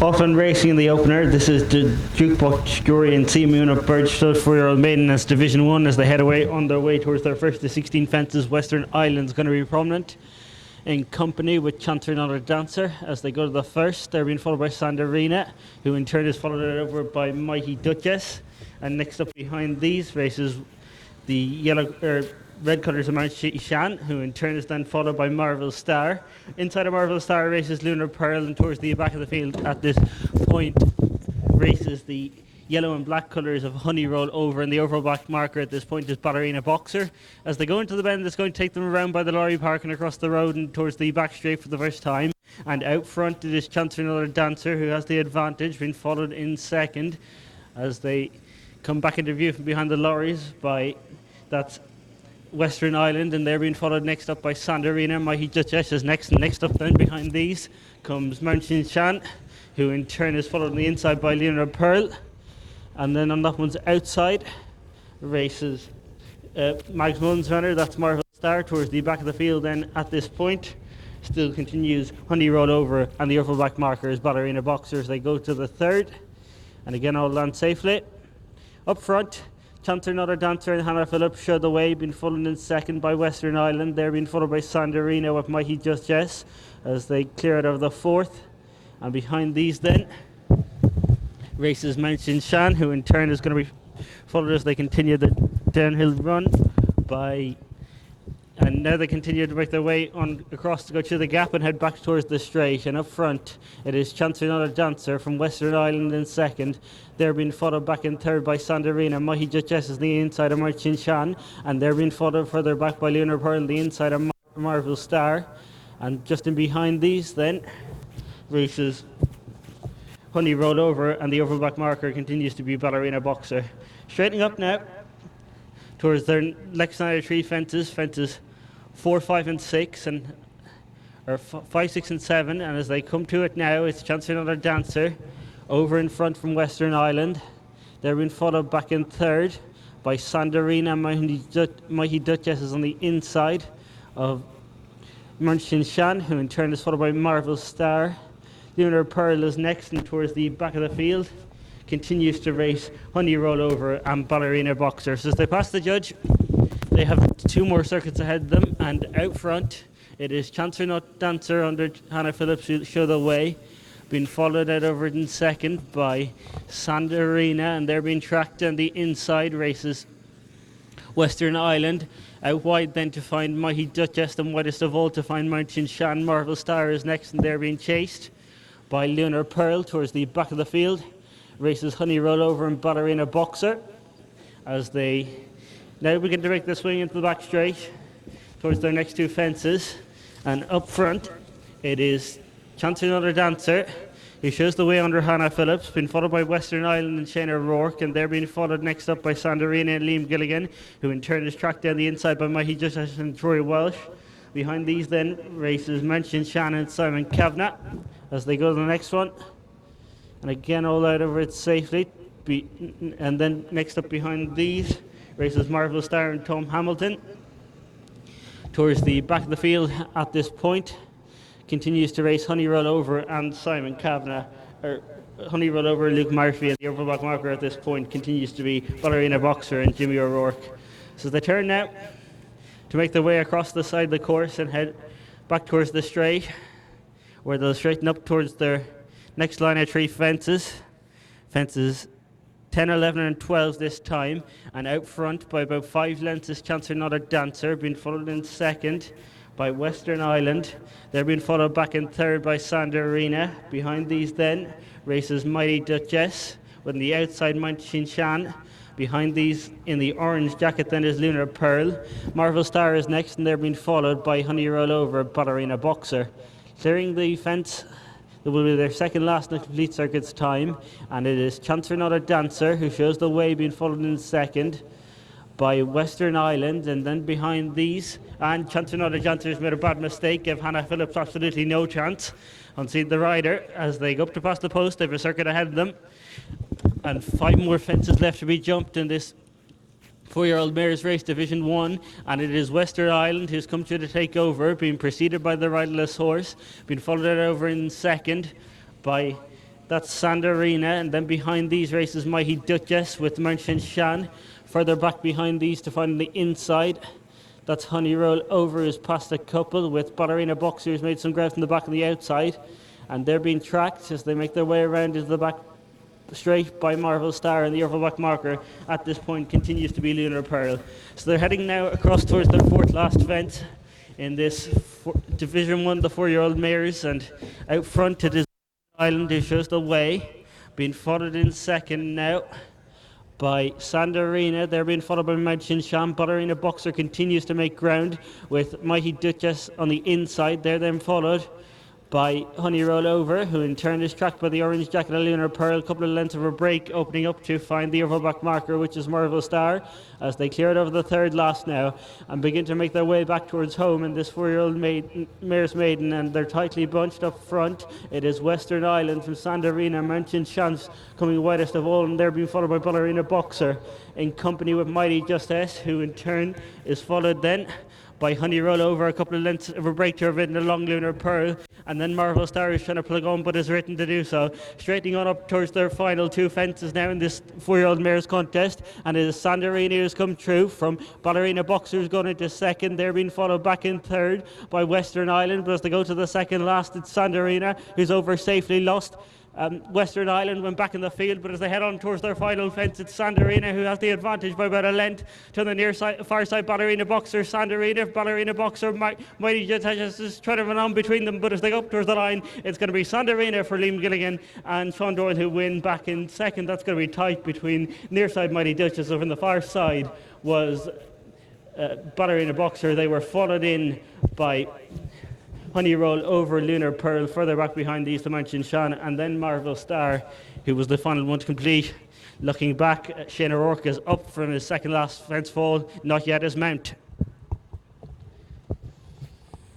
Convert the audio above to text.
Often racing in the opener. This is the Jukebox Jury and Sea Moon of Burgage 4-year-old Maiden as Division 1 as they head away on their way towards their first of the 16 fences. Western Island's going to be prominent in company with Chancer Another Dancer as they go to the first. They're being followed by Sandarina, who in turn is followed over by Mighty Duchess. And next up behind these races the red colours of Mount Shan, who in turn is then followed by Marvel Star. Inside of Marvel Star races Lunar Pearl, and towards the back of the field at this point races the yellow and black colours of Honey Roll Over, and the overall back marker at this point is Ballerina Boxer. As they go into the bend, it's going to take them around by the lorry park and across the road and towards the back straight for the first time. And out front it is Chancer Another Dancer who has the advantage, being followed in second as they come back into view from behind the lorries by that's Western Island, and they're being followed next up by Sandarina. Mighty Duchess is next, and next up then behind these comes Mountain Shan, who in turn is followed on the inside by Lunar Pearl. And then on that one's outside races Mags Mullins runner, that's Marvel Star. Towards the back of the field then at this point still continues Honey Roll Over, and the upper back marker is Ballerina Boxers. They go to the third, and again all land safely. Up front, Chancer Another Dancer and Hannah Phillips show the way, being followed in second by Western Island. They're being followed by Sandarina with Mighty Duchess as they clear out of the fourth. And behind these then races Mountain Shan, who in turn is going to be followed as they continue the downhill run by, and now they continue to make their way on across to go through the gap and head back towards the straight. And up front it is Chancer Another Dancer from Western Island in second. They're being followed back in third by Sandarina. Mighty Duchess is the inside of Mountain Shan, and they're being followed further back by Lunar Pearl, the inside of Marvel Star. And just in behind these then races Honey Roll Over, and the overback marker continues to be Ballerina Boxer. Straightening up now towards their next line of three fences 4, 5 and 6, and or 5, 6 and 7, and as they come to it now it's Chancer Another Dancer over in front from Western Island. They're being followed back in third by Sandarina. Mighty Duchess is on the inside of Mountain Shan, who in turn is followed by Marvel Star. Lunar Pearl is next, and towards the back of the field continues to race Honey Roll Over and Ballerina Boxer. So as they pass the judge, they have 2 more circuits ahead of them, and out front it is Chancer Another Dancer under Hannah Phillips who show the way, being followed out over in second by Sandarina, and they're being tracked on the inside races Western Island. Out wide then to find Mighty Duchess, and widest of all to find Mountain Shan. Marvel Star is next, and they're being chased by Lunar Pearl. Towards the back of the field races Honey Roll Over and Ballerina Boxer as they now begin to make their swing into the back straight towards their next 2 fences. And up front it is Chancer Another Dancer who shows the way under Hannah Phillips, being followed by Western Island and Shayna O'Rourke, and they're being followed next up by Sandarina and Liam Gilligan, who in turn is tracked down the inside by Mighty Duchess and Troy Welsh. Behind these then races Mountain Shan and Simon Kavanagh as they go to the next one, and again all out over it safely. And then next up behind these races Marvel Star and Tom Hamilton. Towards the back of the field at this point continues to race Honey Roll Over and Simon Kavanagh, or Honey Roll Over, Luke Murphy, and the overback marker at this point continues to be Ballerina Boxer and Jimmy O'Rourke. So they turn now to make their way across the side of the course and head back towards the straight, where they'll straighten up towards their next line of 3 fences 10, 11 and 12 this time. And out front by about 5 lengths is Chancer Another Dancer, being followed in second by Western Island. They're being followed back in third by Sandarina. Behind these then races Mighty Duchess with the outside Mountain Shan. Behind these in the orange jacket then is Lunar Pearl. Marvel Star is next, and they're being followed by Honey Roll Over, Ballerina Boxer. Clearing the fence, it will be their second last in the complete circuit's time, and it is Chancer Another Dancer who shows the way, being followed in second by Western Island. And then behind these, and Chancer Another Dancer has made a bad mistake, gave Hannah Phillips absolutely no chance on seeing the rider. As they go up to pass the post, they have a circuit ahead of them, and 5 more fences left to be jumped in this 4-year-old mares race Division 1, and it is Western Island who's come to take over, being preceded by the riderless horse, being followed over in second by That's Sandarina, and then behind these races, Mighty Duchess with Merchant Shan. Further back behind these to find the inside, that's Honey Roll Over, who's past a couple, with Ballerina Boxer, who's made some ground from the back and the outside, and they're being tracked as they make their way around into the back straight by Marvel Star, and the overback marker at this point continues to be Lunar Pearl. So they're heading now across towards their fourth last fence in this Division 1, the 4-year-old mares, and out front it is Island, who shows the way, being followed in second now by Sandarina. They're being followed by Mountain Sham. Ballerina Boxer continues to make ground with Mighty Duchess on the inside. They're then followed by Honey Roll Over, who in turn is tracked by the Orange Jacket of Lunar Pearl. A couple of lengths of a break, opening up to find the overback marker, which is Marvel Star, as they clear it over the third last now and begin to make their way back towards home in this 4-year-old mare's Maiden, and they're tightly bunched up front. It is Western Island from Sandarina, Mountain Chance coming widest of all, and they're being followed by Ballerina Boxer in company with Mighty Justice, who in turn is followed then by Honey Roll Over, a couple of lengths of a break to her in the long Lunar Pearl, and then Marvel Star is trying to plug on but is written to do so. Straightening on up towards their final two fences now in this 4-year-old mare's contest, and it is Sandarina who's come through from Ballerina Boxer, who's going into second. They're being followed back in third by Western Island, but as they go to the second last, it's Sandarina who's over safely lost. Western Island went back in the field, but as they head on towards their final fence, it's Sandarina who has the advantage by about a length to the near side, far side. Ballerina Boxer, Ballerina Boxer, Mighty Justice is trying to run on between them, but as they go up towards the line, it's going to be Sandarina for Liam Gilligan and Sean Doyle who win back in second. That's going to be tight between near side Mighty Duchess. Over on the far side was Ballerina Boxer. They were followed in by Honey Roll Over, Lunar Pearl. Further back behind these to Mountain Shan, and then Marvel Star, who was the final one to complete. Looking back, Shane O'Rourke is up from his second last fence fall, not yet his mount.